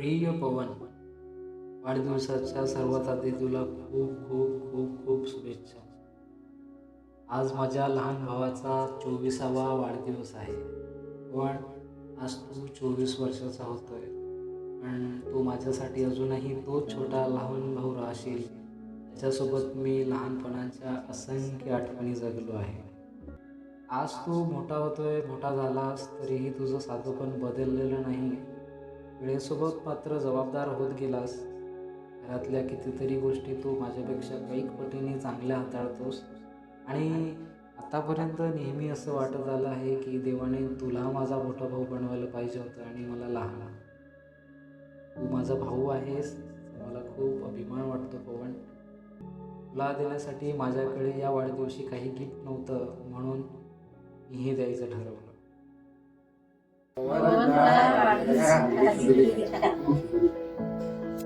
प्रिय पवन, वाढदिवसाच्या सर्वात आधी तुला खूप खूप खूप खूप शुभेच्छा. आज माझ्या लहान भावाचा 24वा वाढदिवस आहे. पण आज तू 24 वर्षाचा होतोय. पण तू माझ्यासाठी अजूनही तोच छोटा लहान भाऊ राहशील. त्याच्यासोबत मी लहानपणाच्या असंख्य आठवणी जगलो आहे. आज तू मोठा होतोय, मोठा झालास तरीही तुझं साधेपण बदललेलं नाही. वेळेसोबत मात्र जबाबदार होत गेलास. घरातल्या कितीतरी गोष्टी तू माझ्यापेक्षा कैक पटीने चांगल्या हाताळतोस. आणि आतापर्यंत नेहमी असं वाटत आलं आहे की देवाने तुला माझा मोठा भाऊ बनवायला पाहिजे होतं आणि मला लहान. तू माझा भाऊ आहेस, मला खूप अभिमान वाटतो पवन. तुला देण्यासाठी माझ्याकडे या वाढदिवशी काही गिफ्ट नव्हतं, म्हणून मी हे द्यायचं ठरवलं.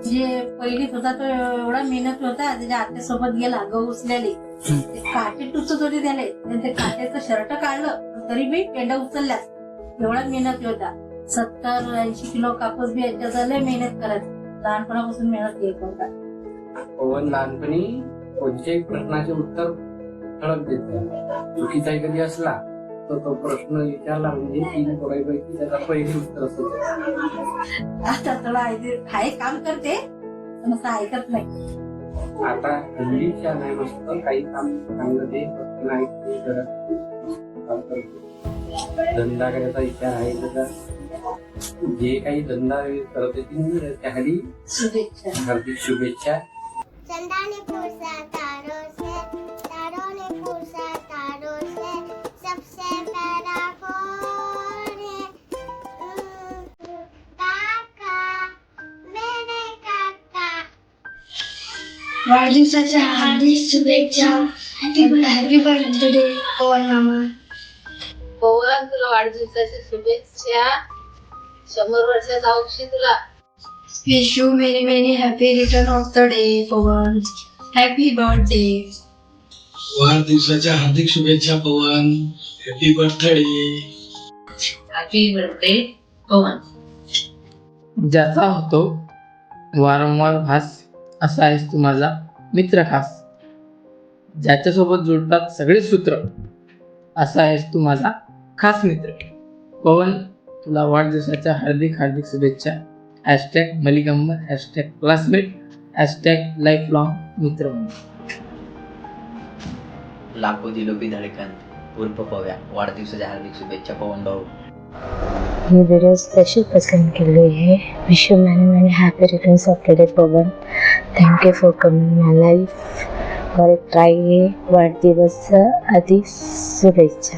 जे पहिलीत होता तो एवढा मेहनत होता. त्याच्या आत्यासोबत गेला गहू उचलेले, ते काटे टुचत होते त्याने. ते काट्याचं शर्ट काढलं तरी मी पेंडा उचलल्या. एवढा मेहनत होता. 70-80 किलो कापूस बी याच्या झाले मेहनत करत. लहानपणापासून मेहनत येत होता. पवन लहानपणी कोणत्याही प्रश्नाचे उत्तर ठळक देत. चुकीचा कधी असला तर तो प्रश्न विचारला म्हणजे 3 पोरांपैकी त्याचा पहिलं उत्तर असत. आता थोडा काही काम करते पण असं ऐकत नाही. आता हल्लीच्या नाही मस्त काही काम चांगलं ते फक्त नाही करत. धंदा करायचा विचार आहे त्याचा. जे काही धंदा करत येतील त्यासाठी शुभेच्छा. हार्दिक शुभेच्छा. चंदा ने पूछा तारों से, तारों ने पूछा तारों से, सबसे प्यारा कौन है? काका, मेरे काका. वाढदिवसाच्या हार्दिक शुभेच्छा. हॅपी बर्थडे पवन मामा. पवन, तुला वाढदिवसाच्या शुभेच्छा. 100 वर्षाचा औषध तुला. Wish you many many happy return of the day Pavan. Happy birthday. वाढदिवसाच्या हार्दिक शुभेच्छा Pavan. Happy birthday. Happy birthday Pavan. ज्याचा होतो वारंवार भास असा आहेस तू माझा मित्र खास. ज्याच्यासोबत जुळतात सगळे सूत्र असा आहेस तू माझा खास मित्र. पवन, तुला वाढदिवसाच्या हार्दिक हार्दिक शुभेच्छा. #मलिकंबर, #क्लासमेट, लाईफ लॉंग मित्र. लाखो दिलो भी धडकन उर्फ पव्या. वाढदिवसाच्या हार्दिक शुभेच्छा पवन भाऊ. ये वीडियो स्पेशल पसंद के लिए है. विश यू मैनी मैनी happy returns of the day Pawan. Thank you for coming my life. और एक ट्राई वाढदिवस आधी शुभेच्छा.